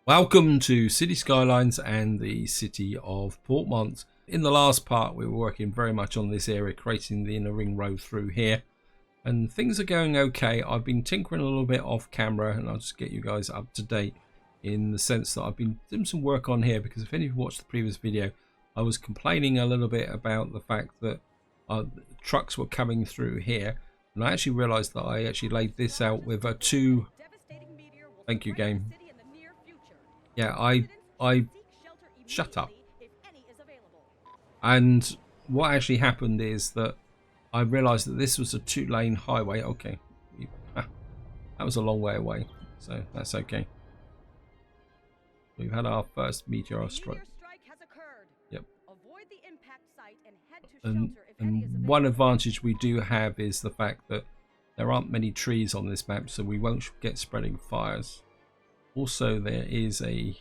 Welcome to City Skylines and the city of Portmont. In the last part we were working very much on this area, creating the inner ring road through here, and things are going okay. I've been tinkering a little bit off camera and I'll just get you guys up to date in the sense that I've been doing some work on here, because if any of you watched the previous video I was complaining a little bit about the fact that trucks were coming through here, and I actually realized that I actually laid this out with a two. Thank you, game. Yeah, I shut up. And what actually happened is that I realized that this was a two-lane highway. Okay, that was a long way away, so that's okay. We've had our first meteor strike. Yep. And one advantage we do have is the fact that there aren't many trees on this map, so we won't get spreading fires. Also, there is a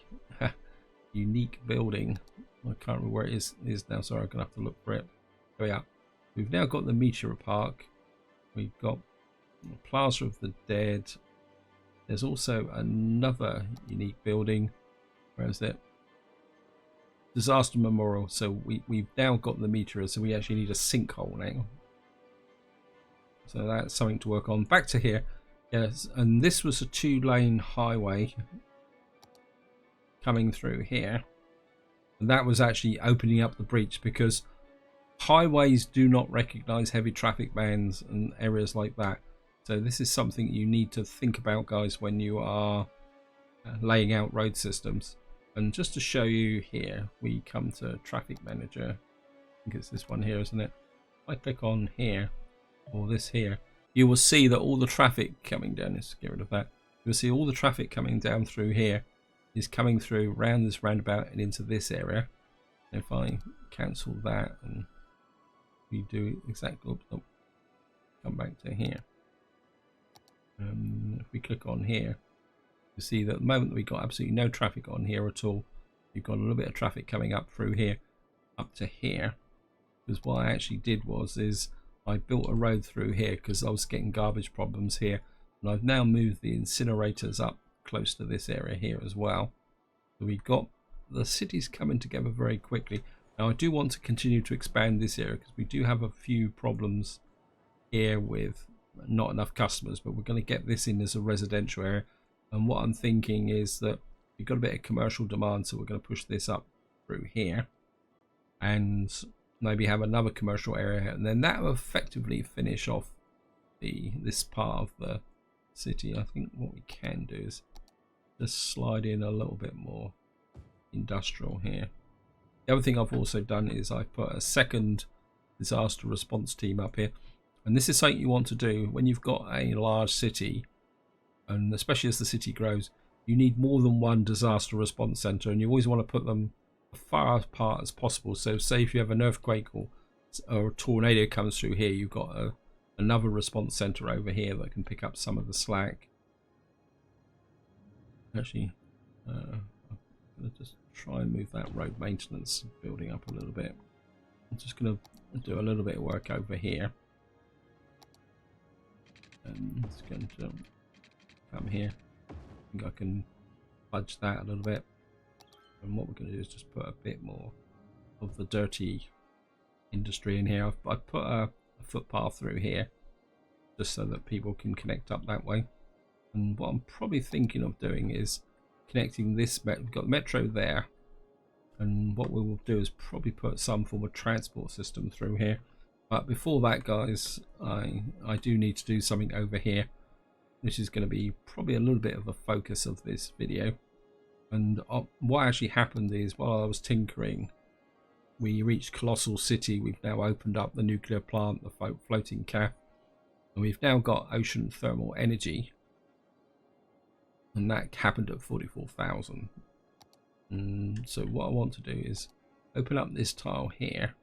unique building. I can't remember where it is now. Sorry, I'm gonna have to look for it. There we are. We've now got the Meteor Park. We've got the Plaza of the Dead. There's also another unique building. Where is it? Disaster Memorial. So we've now got the meteor, so we actually need a sinkhole now. So that's something to work on. Back to here. Yes, and this was a two-lane highway coming through here, and that was actually opening up the breach, because highways do not recognize heavy traffic bans and areas like that. So this is something you need to think about, guys, when you are laying out road systems. And just to show you here, we come to Traffic Manager. I think it's this one here, isn't it? If I click on here, or this here, you will see that all the traffic coming down, let's get rid of that. You'll see all the traffic coming down through here is coming through around this roundabout and into this area. And if I cancel that and we do exactly, oops, come back to here. If we click on here, you see that at the moment we've got absolutely no traffic on here at all. You've got a little bit of traffic coming up through here, up to here. Because what I actually did is I built a road through here because I was getting garbage problems here, and I've now moved the incinerators up close to this area here as well. So we've got the cities coming together very quickly. Now I do want to continue to expand this area because we do have a few problems here with not enough customers, but we're going to get this in as a residential area. And what I'm thinking is that we've got a bit of commercial demand, so we're going to push this up through here and maybe have another commercial area, and then that will effectively finish off this part of the city. I think what we can do is just slide in a little bit more industrial here. The other thing I've also done is I've put a second disaster response team up here, and this is something you want to do when you've got a large city, and especially as the city grows, you need more than one disaster response center, and you always want to put them as far apart as possible. So say if you have an earthquake or a tornado comes through here, you've got another response center over here that can pick up some of the slack. Actually, I'm going to just try and move that road maintenance building up a little bit. I'm just going to do a little bit of work over here, and it's going to come here. I think I can fudge that a little bit. And what we're going to do is just put a bit more of the dirty industry in here. I've put a footpath through here just so that people can connect up that way. And what I'm probably thinking of doing is connecting this. We've got the metro there, and what we will do is probably put some form of transport system through here. But before that, guys, I do need to do something over here, which is going to be probably a little bit of the focus of this video. And what actually happened is, while I was tinkering, we reached Colossal City. We've now opened up the nuclear plant, the floating cap, and we've now got ocean thermal energy, and that happened at 44,000. So what I want to do is open up this tile here,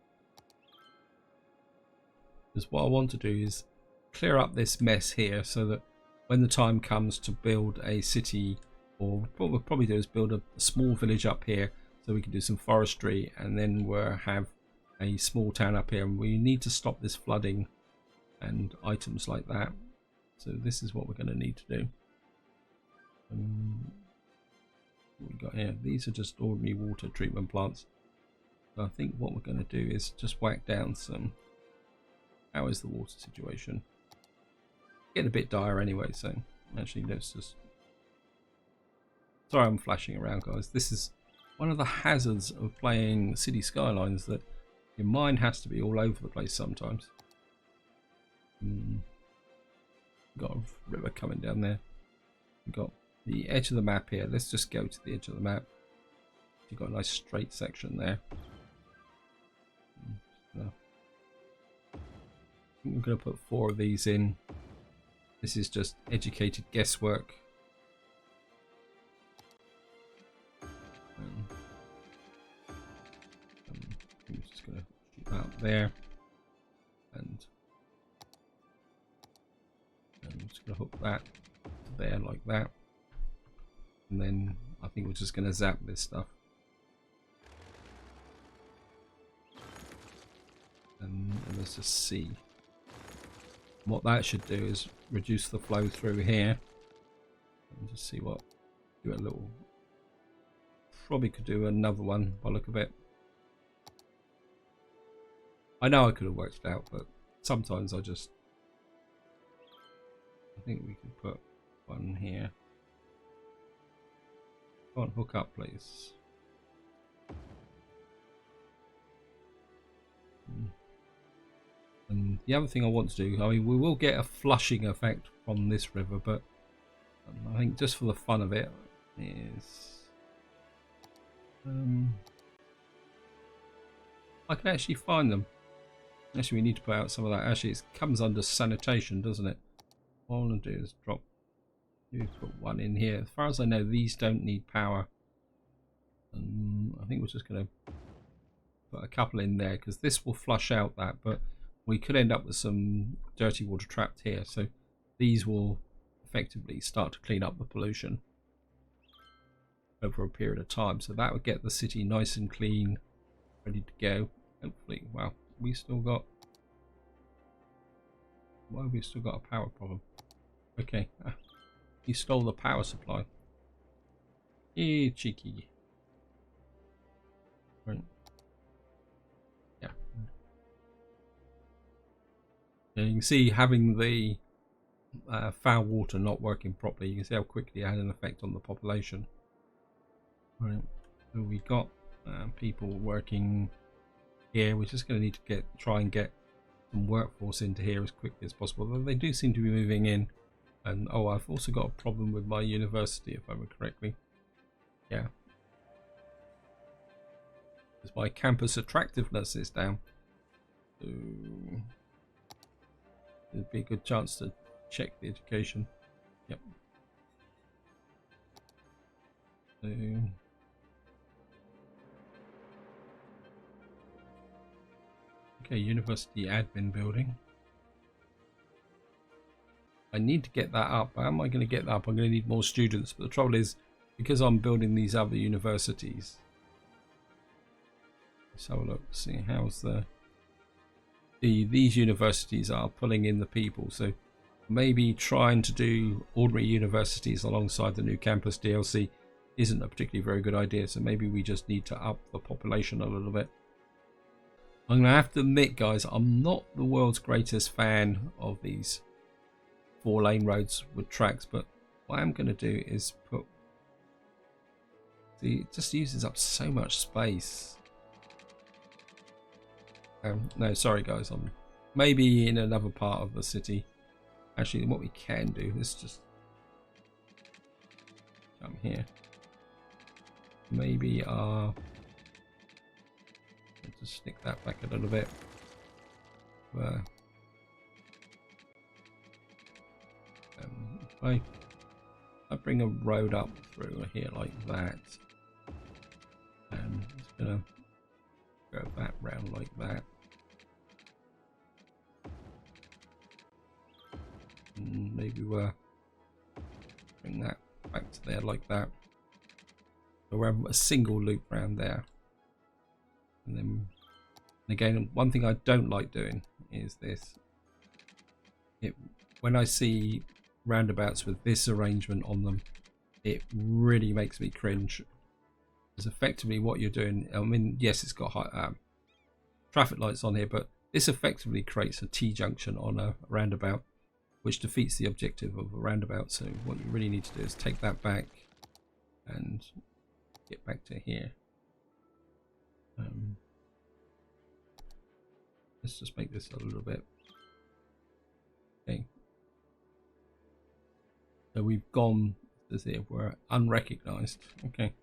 because what I want to do is clear up this mess here, so that when the time comes to build a city, or what we'll probably do is build a small village up here, so we can do some forestry, and then we'll have a small town up here. And we need to stop this flooding and items like that. So this is what we're going to need to do. We got here? These are just ordinary water treatment plants. So I think what we're going to do is just whack down some. How is the water situation? Getting a bit dire anyway, so actually let's just... Sorry I'm flashing around, guys. This is one of the hazards of playing City Skylines, that your mind has to be all over the place sometimes. Got a river coming down there. We've got the edge of the map here. Let's just go to the edge of the map. You've got a nice straight section there. I'm going to put 4 of these in. This is just educated guesswork. I'm just going to shoot out there, and I'm just going to hook that to there like that, and then I think we're just going to zap this stuff. And let's just see. What that should do is reduce the flow through here, and just see what. Do a little. Probably could do another one by the look of it. I know I could have worked it out, but sometimes I think we could put one here. Come on, hook up, please. And the other thing I want to do, I mean, we will get a flushing effect from this river, but I think just for the fun of it is I can actually find them. Actually, we need to put out some of that. Actually, it comes under sanitation, doesn't it? All I want to do is drop. Put one in here. As far as I know, these don't need power. I think we're just going to put a couple in there, because this will flush out that, but we could end up with some dirty water trapped here, so these will effectively start to clean up the pollution over a period of time. So that would get the city nice and clean, ready to go. Hopefully. Wow, we still got... Why have we still got a power problem? Okay, he stole the power supply. Eh, cheeky. Right. Yeah. You can see having the foul water not working properly. You can see how quickly it had an effect on the population. Right. So we got people working here. We're just going to need to try and get some workforce into here as quickly as possible. Though they do seem to be moving in. And oh, I've also got a problem with my university, if I remember correctly. Yeah. Because my campus attractiveness is down. So there'd be a good chance to check the education. Yep. So okay, university admin building. I need to get that up. How am I going to get that up? I'm going to need more students. But the trouble is, because I'm building these other universities. Let's have a look. See how's these universities are pulling in the people. So maybe trying to do ordinary universities alongside the new campus DLC isn't a particularly very good idea. So maybe we just need to up the population a little bit. I'm going to have to admit, guys, I'm not the world's greatest fan of these 4-lane roads with tracks, but what I'm going to do is put... See, it just uses up so much space. No, sorry guys, I'm maybe in another part of the city. Actually, what we can do is just come here. Maybe just stick that back a little bit. Where I bring a road up through here like that, and it's gonna go that round like that. And maybe we'll bring that back to there like that. So we'll have a single loop round there. And then again, one thing I don't like doing is this. When I see roundabouts with this arrangement on them, it really makes me cringe. Because effectively what you're doing, I mean, yes, it's got high, traffic lights on here, but this effectively creates a T-junction on a roundabout, which defeats the objective of a roundabout. So what you really need to do is take that back and get back to here. Let's just make this a little bit. Okay. So we've gone, as if we're unrecognized. Okay.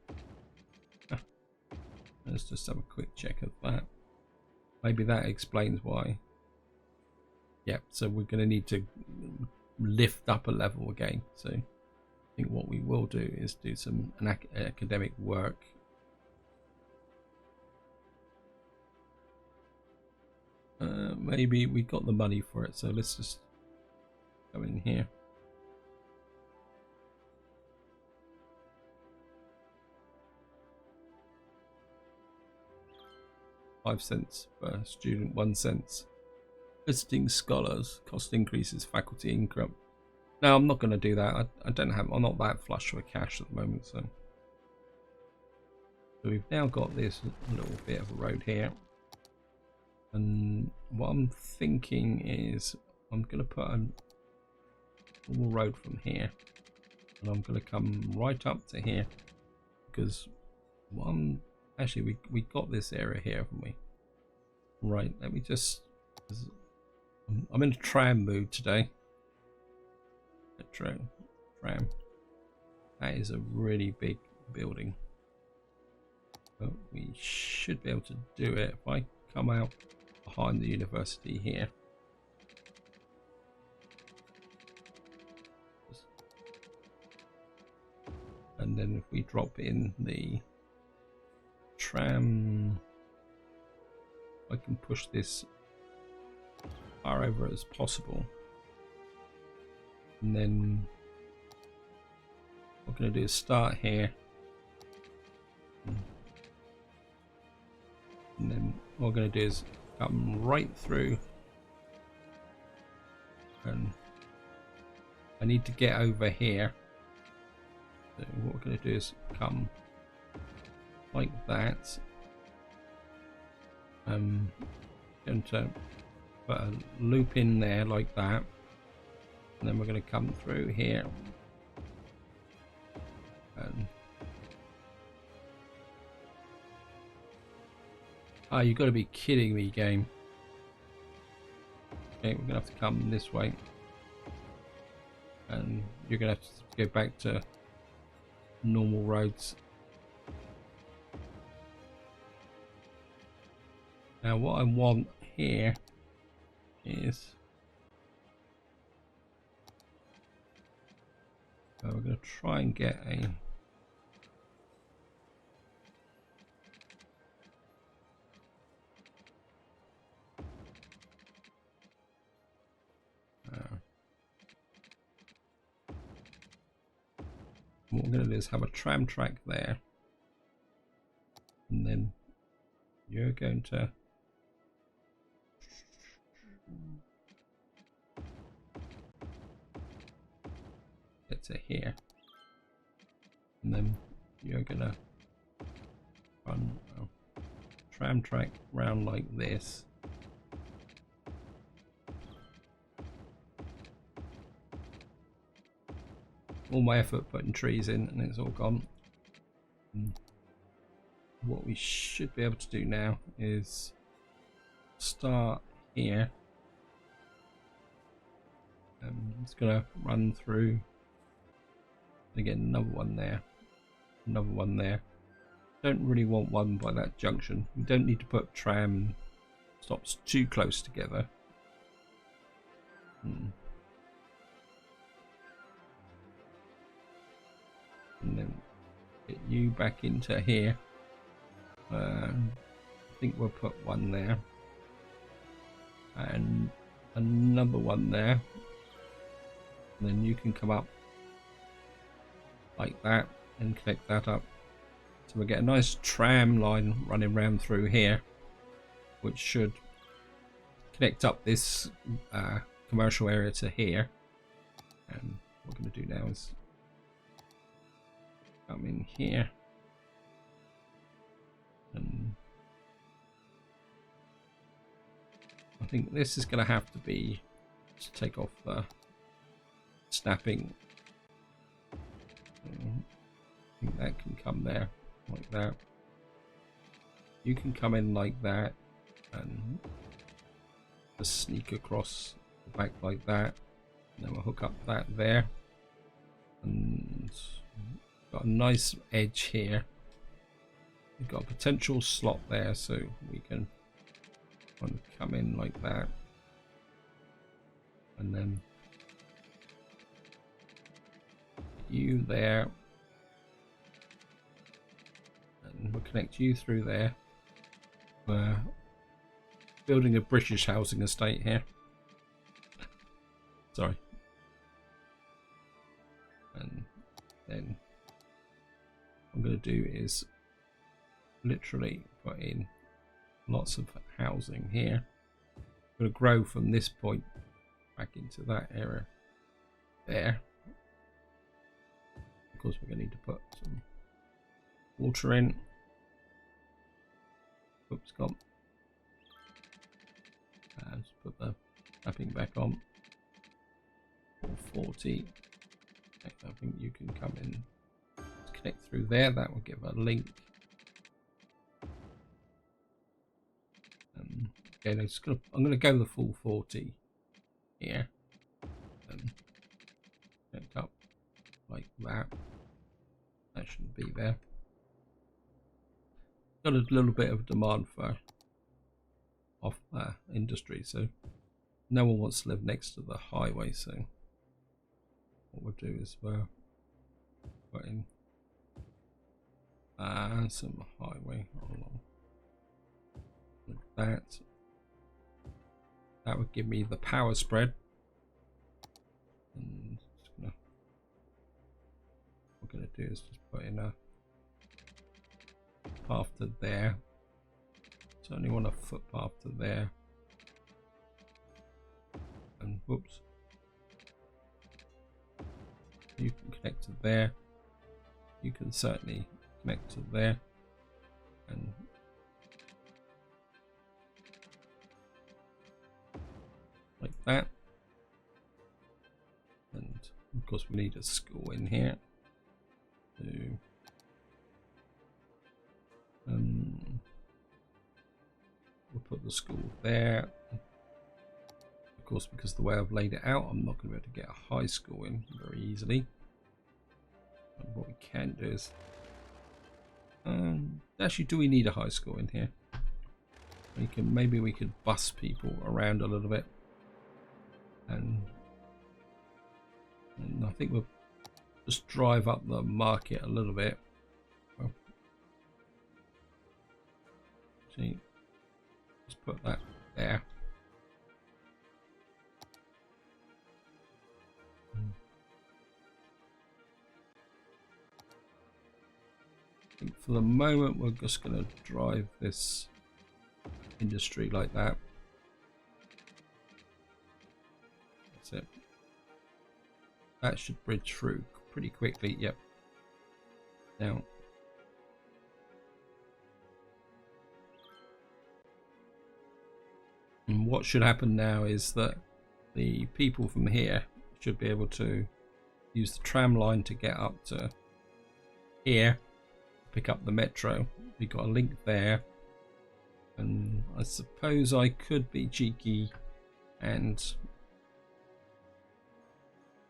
Let's just have a quick check of that. Maybe that explains why. Yeah, so we're going to need to lift up a level again. So I think what we will do is do some academic work. Maybe we got the money for it, so let's just go in here. $0.05 per student, 1 cent. Visiting scholars, cost increases, faculty income. No, I'm not going to do that. I'm not that flush with cash at the moment, so we've now got this little bit of a road here. And what I'm thinking is I'm going to put a normal road from here, and I'm going to come right up to here, because actually we got this area here, haven't we? Right, let me just, I'm in a tram mood today. A tram. That is a really big building, but we should be able to do it if I come out behind the university here. And then if we drop in the tram, I can push this far over as possible. And then what I'm going to do is start here. And then what I'm going to do is come right through, and I need to get over here. So what we're going to do is come like that. I'm going to put a loop in there like that, and then we're going to come through here, and oh, you've got to be kidding me, game. Okay, we're gonna have to come this way, and you're gonna have to go back to normal roads. Now what I want here is, we're gonna try and get a what we're going to do is have a tram track there, and then you're going to get to here, and then you're going to run a tram track round like this. All my effort putting trees in, and it's all gone. And what we should be able to do now is start here. It's gonna run through. Again, another one there, another one there. Don't really want one by that junction. We don't need to put tram stops too close together. And then get you back into here. I think we'll put one there, and another one there, and then you can come up like that and connect that up. So we get a nice tram line running round through here, which should connect up this commercial area to here. And what we're going to do now is come in here, think this is going to have to be, let's take off the snapping. I think that can come there like that. You can come in like that and just sneak across the back like that. And then we'll hook up that there, and got a nice edge here. We've got a potential slot there, so we can kind of come in like that, and then you there, and we'll connect you through there. We're building a British housing estate here. Sorry. And then what I'm going to do is literally put in lots of housing here. I'm going to grow from this point back into that area there. Of course, we're going to need to put some water in. Oops, gone. Let's put the tapping back on. 440. I think you can come in, connect through there. That will give a link. Okay, I'm going to go the full 40 here, and connect up like that. That shouldn't be there. Got a little bit of demand for off industry, so no one wants to live next to the highway. So what we'll do is we'll put in some highway along like that. That would give me the power spread. And what we're going to do is just put in a path to there. So I only want a footpath to there. And whoops. You can connect to there. You can certainly connect to there. And like that. And of course we need a school in here. So we'll put the school there. Of course, because the way I've laid it out, I'm not going to be able to get a high school in very easily. And what we can do is actually, do we need a high school in here? Maybe we could bus people around a little bit, and I think we'll just drive up the market a little bit. Well, see, just put that there. I think for the moment we're just going to drive this industry like that. That's it. That should bridge through pretty quickly. Yep. Now and what should happen now is that the people from here should be able to use the tram line to get up to here, pick up the metro. We got a link there, and I suppose I could be cheeky and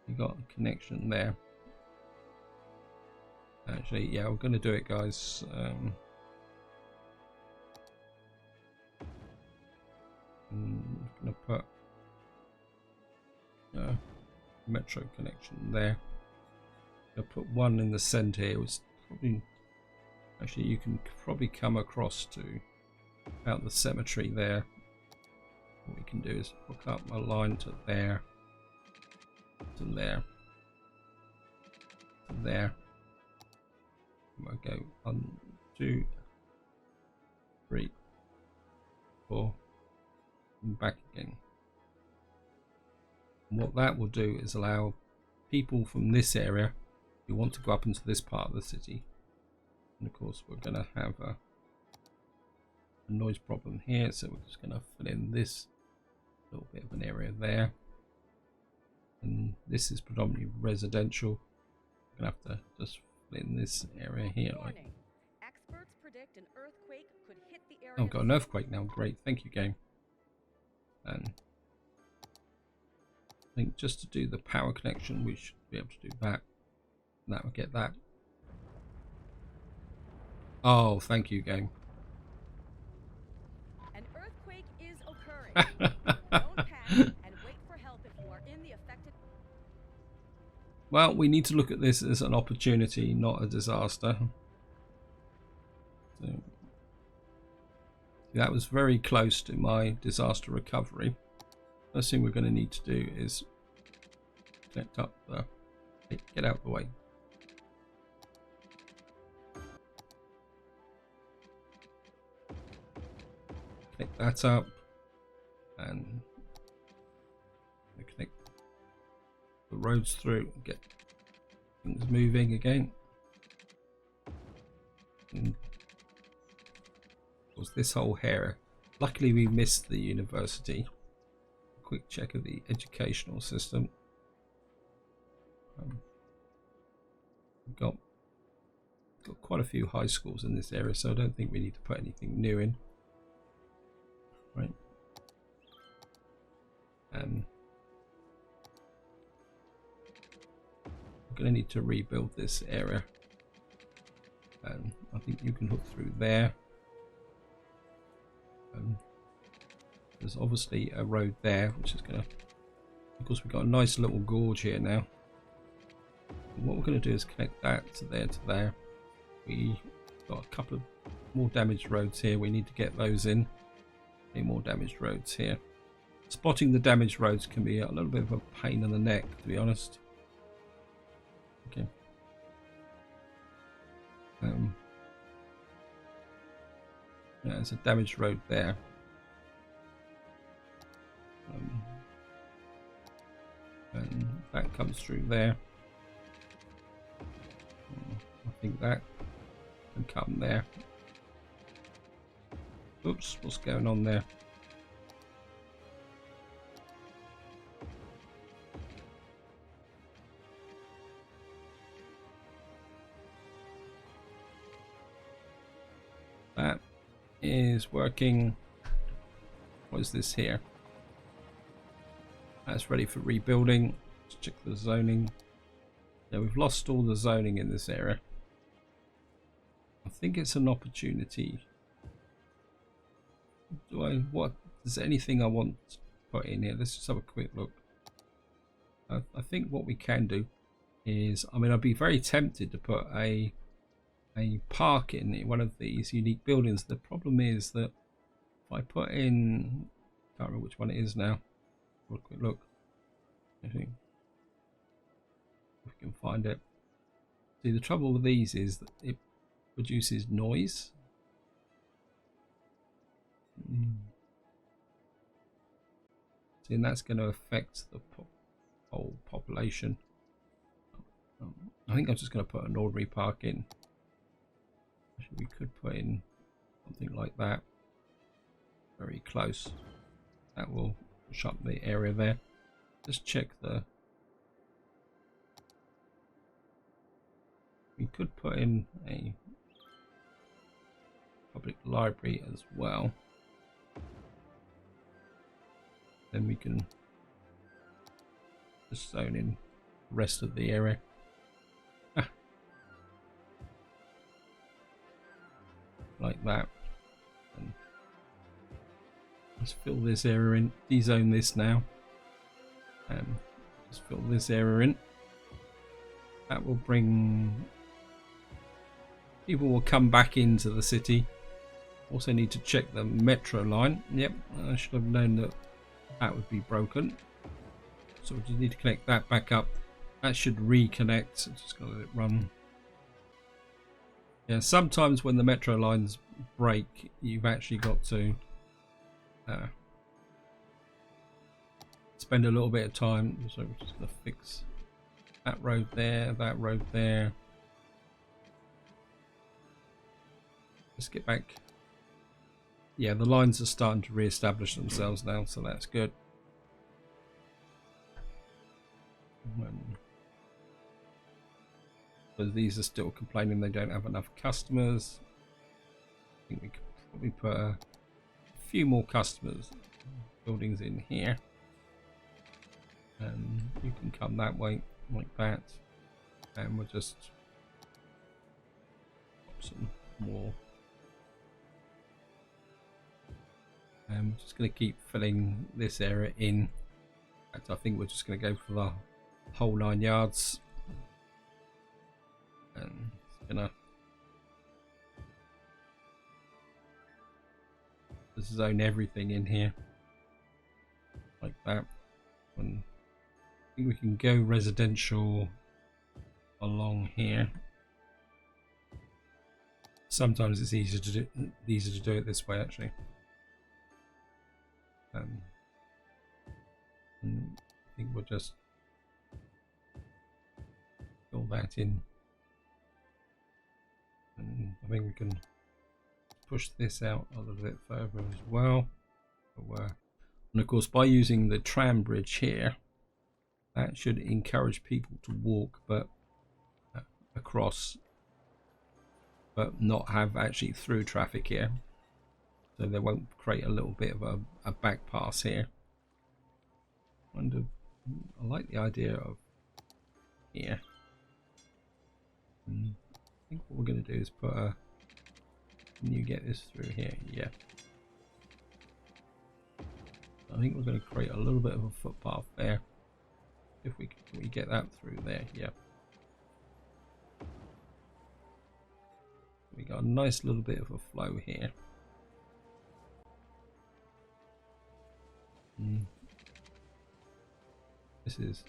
we got a connection there. Actually, yeah, we're going to do it, guys. I'm going to put a metro connection there. I'll put one in the center here. Was probably, actually, you can probably come across to about the cemetery there. What we can do is hook up a line to there, to there, to there. We'll go 1, 2, 3, 4, and back again. And what that will do is allow people from this area who want to go up into this part of the city. And of course we're going to have a noise problem here, so we're just going to fill in this little bit of an area there, and this is predominantly residential. I'm gonna have to just fill in this area here. Like, experts predict an earthquake could hit the area. oh, I've got an earthquake now. Great, thank you, game. And I think just to do the power connection, we should be able to do that. And that will get that. Oh, thank you, game. An earthquake is occurring. Don't panic and wait for help if you are in the affected. Well, we need to look at this as an opportunity, not a disaster. So, that was very close to my disaster recovery. First thing we're going to need to do is connect up the... Get out of the way. Connect that up and connect the roads through and get things moving again. And of course, this whole area, luckily we missed the university. Quick check of the educational system. We've got quite a few high schools in this area, so I don't think we need to put anything new in. Right. We're going to need to rebuild this area. And I think you can hook through there. There's obviously a road there, which is going to... Of course, we've got a nice little gorge here now. And what we're going to do is connect that to there. We got a couple of more damaged roads here. We need to get those in. Any more damaged roads here. Spotting the damaged roads can be a little bit of a pain in the neck, to be honest. Okay. Yeah, there's a damaged road there. And that comes through there. I think that can come there. Oops, what's going on there? That is working. What is this here? That's ready for rebuilding. Let's check the zoning. Yeah, we've lost all the zoning in this area. I think it's an opportunity. Is there anything I want to put in here? Let's just have a quick look. I think what we can do is, I mean, I'd be very tempted to put a park in one of these unique buildings. The problem is that if I put in, I can't remember which one it is now. Have a quick look. I think if we can find it. See, the trouble with these is that it produces noise. See, and that's going to affect the whole population. I think I'm just going to put an ordinary park in. Actually, we could put in something like that. Very close. That will push up the area there. Just check the... We could put in a public library as well. Then we can just zone in the rest of the area. Like that. And let's fill this area in. Dezone this now. Just fill this area in. That will bring... People will come back into the city. Also need to check the metro line. Yep, I should have known that that would be broken. So we just need to connect that back up. That should reconnect. So just gotta let it run. Yeah, sometimes when the metro lines break, you've actually got to spend a little bit of time. So we're just going to fix that road there, that road there. Let's get back. Yeah, the lines are starting to re-establish themselves now, so that's good. Because these are still complaining they don't have enough customers. I think we could probably put a few more customers buildings in here, and you can come that way like that, and we'll just pop some more, and we're just going to keep filling this area in. In fact, I think we're just going to go for the whole 9 yards, and it's gonna zone everything in here like that. And I think we can go residential along here. Sometimes it's easier to do it this way actually. And I think we'll just fill that in, and I think we can push this out a little bit further as well. And of course, by using the tram bridge here, that should encourage people to walk across, but not have actually through traffic here, so they won't create a little bit of a back pass here. I like the idea of here. I think what we're going to do is put a, can you get this through here? Yeah. I think we're going to create a little bit of a footpath there. If we can we get that through there? Yeah. We got a nice little bit of a flow here. This is,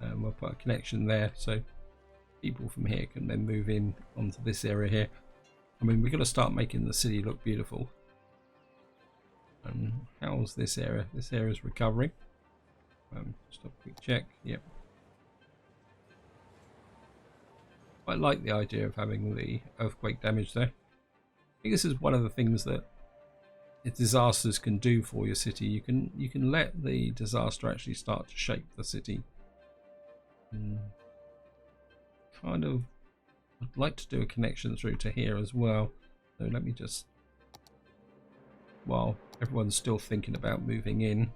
and we'll put a connection there so people from here can then move in onto this area here. I mean, we're going to start making the city look beautiful. And how's this area? This area is recovering. Just a quick check. Yep. I like the idea of having the earthquake damage there. I think this is one of the things that disasters can do for your city. You can let the disaster actually start to shape the city. Kind of, I'd like to do a connection through to here as well. So let me just, while everyone's still thinking about moving in,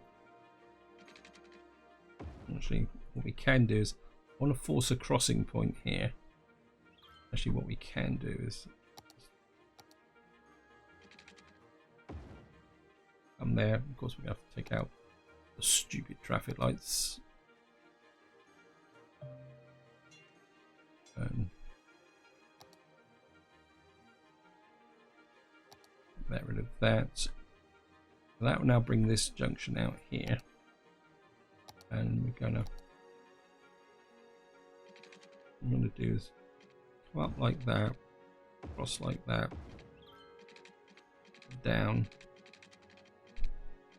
actually what we can do is I want to force a crossing point here. Actually what we can do is come there. Of course we have to take out the stupid traffic lights. Get rid of that. So that will now bring this junction out here, and we're gonna, what I'm gonna do is come up like that, cross like that, down,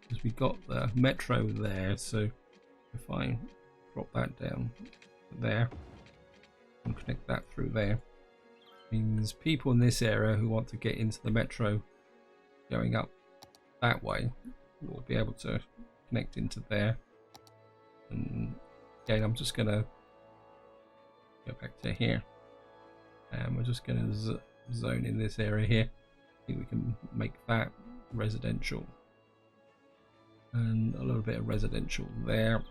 because we got the metro there. So if I drop that down there and connect that through there, means people in this area who want to get into the metro going up that way will be able to connect into there. And again, I'm just gonna go back to here, and we're just gonna zone in this area here. I think we can make that residential and a little bit of residential there,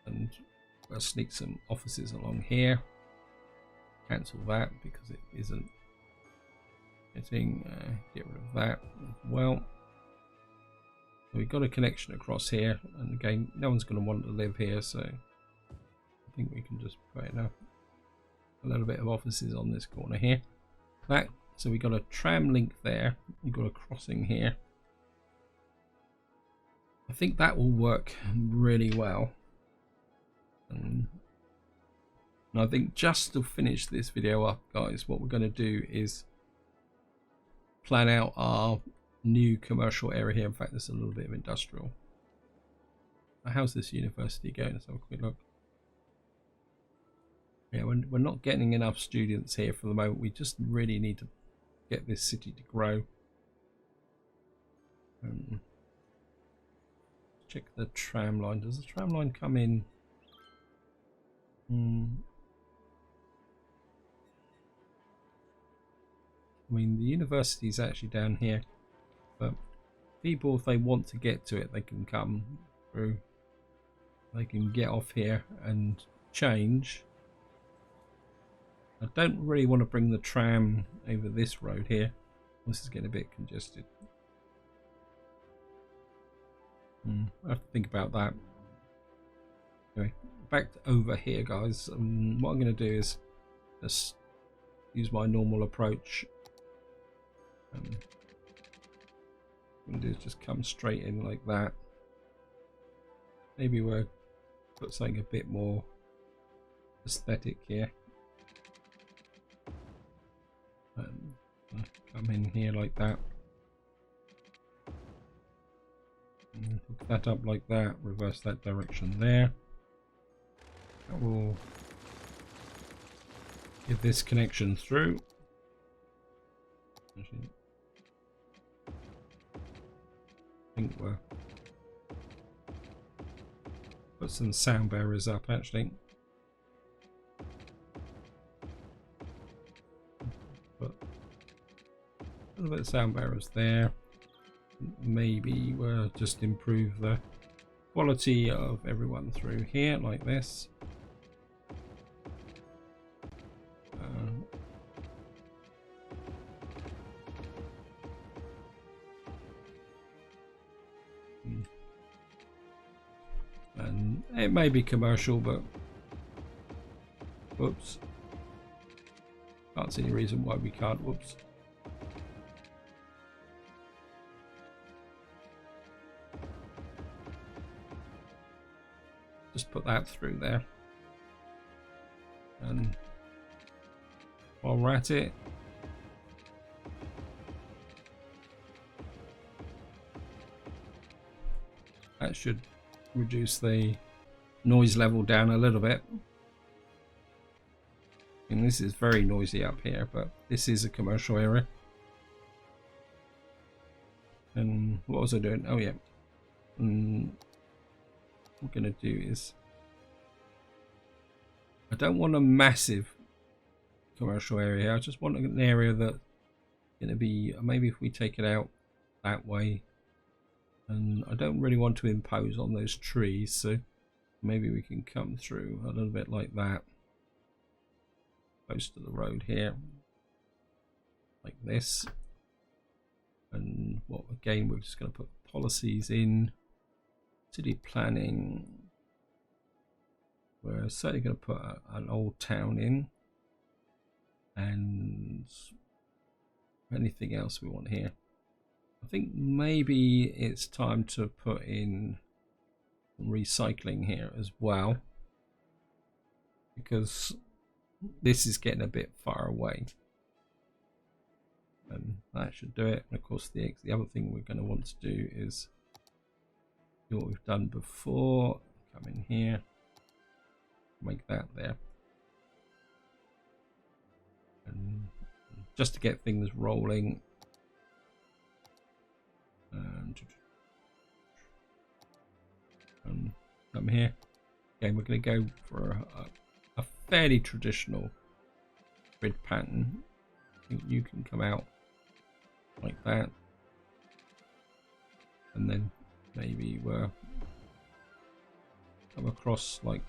and we'll sneak some offices along here. Cancel that because it isn't getting, get rid of that as well. So we've got a connection across here, and again, no one's going to want to live here, so I think we can just put a little bit of offices on this corner here. That, so we've got a tram link there, we've got a crossing here. I think that will work really well. And I think just to finish this video up, guys, what we're going to do is plan out our new commercial area here. In fact, there's a little bit of industrial. How's this university going? Let's have a quick look. Yeah, we're not getting enough students here for the moment. We just really need to get this city to grow. check the tram line. Does the tram line come in? I mean, the university is actually down here, but people, if they want to get to it, they can come through. They can get off here and change. I don't really want to bring the tram over this road here. This is getting a bit congested. I have to think about that. Anyway, back over here, guys. What I'm going to do is just use my normal approach. What I'm going to do is just come straight in like that. Maybe we'll put something a bit more aesthetic here. Come in here like that. And hook that up like that. Reverse that direction there. That will give this connection through. Actually, I think we'll put some sound barriers up actually. Put a little bit of sound barriers there. Maybe we'll just improve the quality of everyone through here like this. And it may be commercial, but whoops, can't see any reason why we can't. Whoops. Just put that through there, and while we're at it, that should reduce the noise level down a little bit. And this is very noisy up here, but this is a commercial area. And what was I doing? Oh yeah. What I'm going to do is, I don't want a massive commercial area. I just want an area that's going to be, maybe if we take it out that way, and I don't really want to impose on those trees, so maybe we can come through a little bit like that, close to the road here, like this. And what, again, we're just going to put policies in. City planning, we're certainly going to put an old town in, and anything else we want here. I think maybe it's time to put in recycling here as well, because this is getting a bit far away, and that should do it. And of course the other thing we're going to want to do is do what we've done before. Come in here, make that there, and just to get things rolling. And come here. Again, we're going to go for a fairly traditional grid pattern. I think you can come out like that, and then maybe we'll come across like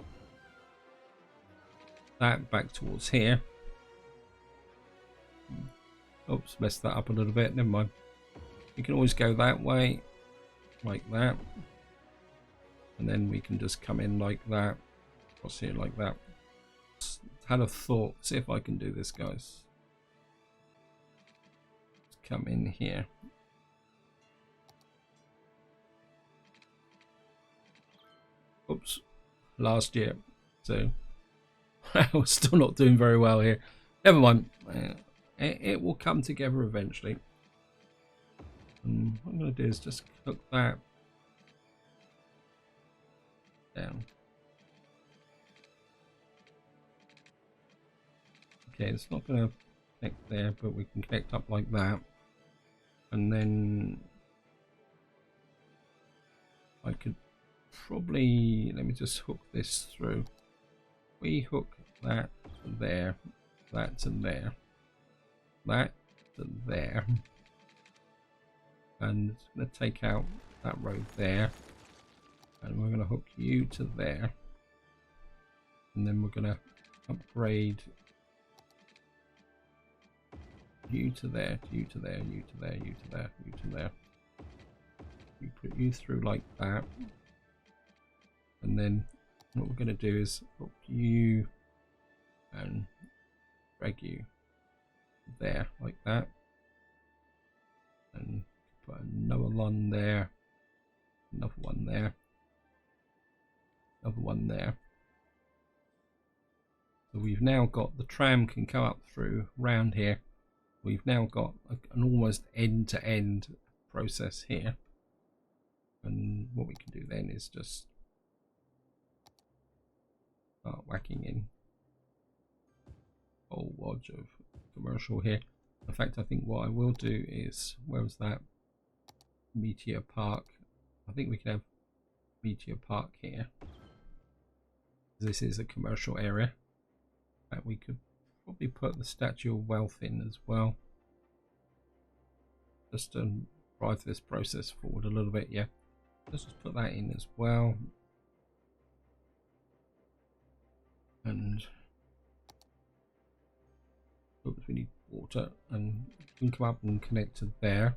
that back towards here. Oops, messed that up a little bit. Never mind. You can always go that way, like that, and then we can just come in like that, across here like that. Just had a thought. See if I can do this, guys. Let's come in here. Oops, last year, so we're still not doing very well here. Never mind, it will come together eventually. And what I'm going to do is just hook that down. Okay, it's not going to connect there, but we can connect up like that, and then I could probably, let me just hook this through. We hook that to there, that to there, that to there, and it's going to take out that road there, and we're going to hook you to there, and then we're going to upgrade you to there, you to there, you to there, you to there, you to there. We put you through like that, and then what we're going to do is hook you and drag you there like that, and put another one there, another one there, another one there. So we've now got the tram can come up through round here. We've now got an almost end-to-end process here, and what we can do then is just start whacking in a whole wodge of commercial here. In fact, I think what I will do is, where was that Meteor Park? I think we can have Meteor Park here. This is a commercial area that we could probably put the Statue of Wealth in as well, just to drive this process forward a little bit. Yeah, let's just put that in as well. And oops, we need water, and you can come up and connect to there.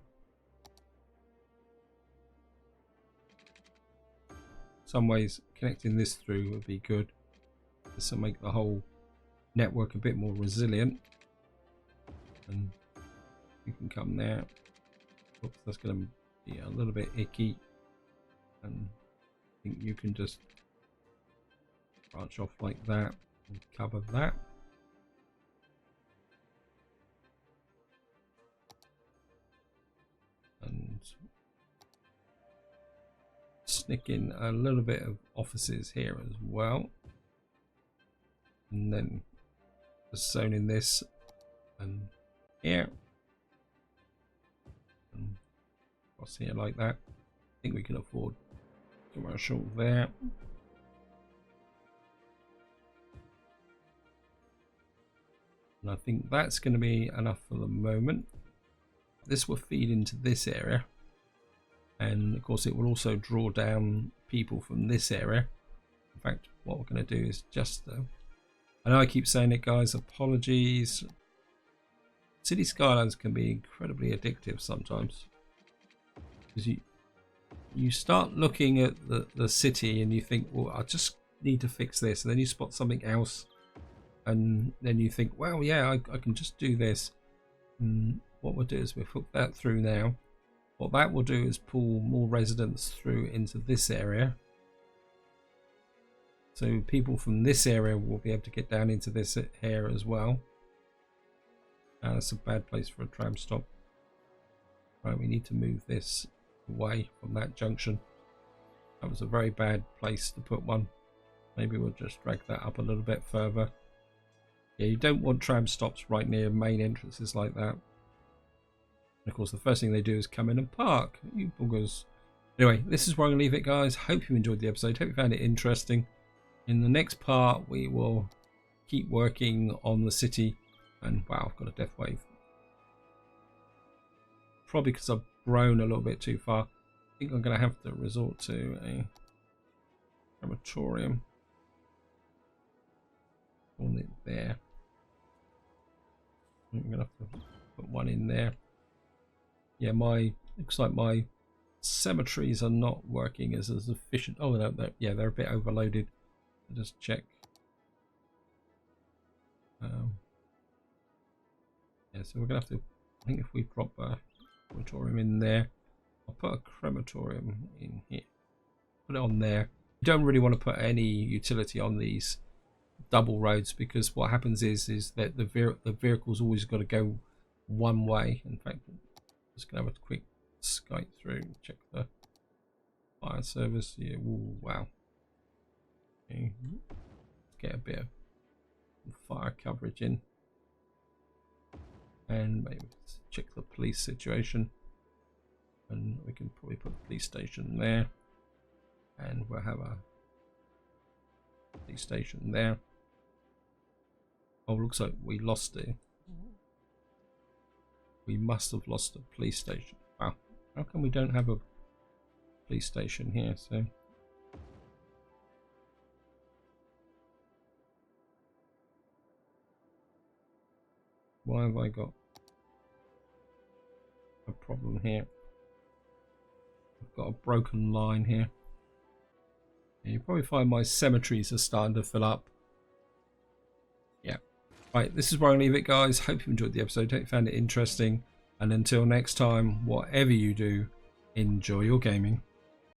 Some ways connecting this through would be good. This will make the whole network a bit more resilient, and you can come there. Oops, that's going to be a little bit icky, and I think you can just branch off like that and cover that. And sneak in a little bit of offices here as well, and then just zone in this and here and across here like that. I think we can afford commercial there. And I think that's going to be enough for the moment. This will feed into this area, and of course it will also draw down people from this area. In fact, what we're going to do is just I know I keep saying it, guys, apologies. City Skylines can be incredibly addictive sometimes, because you start looking at the city and you think, well, I just need to fix this, and then you spot something else, and then you think, well, yeah, I can just do this. And what we'll do is we'll hook that through now. What that will do is pull more residents through into this area, so people from this area will be able to get down into this here as well. That's a bad place for a tram stop. Right, we need to move this away from that junction. That was a very bad place to put one. Maybe we'll just drag that up a little bit further. Yeah, you don't want tram stops right near main entrances like that. And of course, the first thing they do is come in and park. You buggers. Anyway, this is where I'm going to leave it, guys. Hope you enjoyed the episode. Hope you found it interesting. In the next part, we will keep working on the city. And wow, I've got a death wave. Probably because I've grown a little bit too far. I think I'm going to have to resort to a crematorium. On it there. I'm going to have to put one in there. Yeah, looks like my cemeteries are not working as efficient. Oh no, yeah, they're a bit overloaded. I'll just check. Yeah, so we're gonna have to. I think if we drop a crematorium in there, I'll put a crematorium in here. Put it on there. You don't really want to put any utility on these double roads, because what happens is that the vehicle's always got to go one way. In fact, I'm just gonna have a quick Skype through, check the fire service. Yeah, ooh, wow. Okay. Get a bit of fire coverage in, and maybe check the police situation, and we can probably put the police station there. And we'll have a police station there. Oh, looks like we lost it. We must have lost a police station. Wow. How come we don't have a police station here? So why have I got a problem here? I've got a broken line here. And you probably find my cemeteries are starting to fill up. Yeah. Right, this is where I leave it, guys. Hope you enjoyed the episode. Hope you found it interesting. And until next time, whatever you do, enjoy your gaming.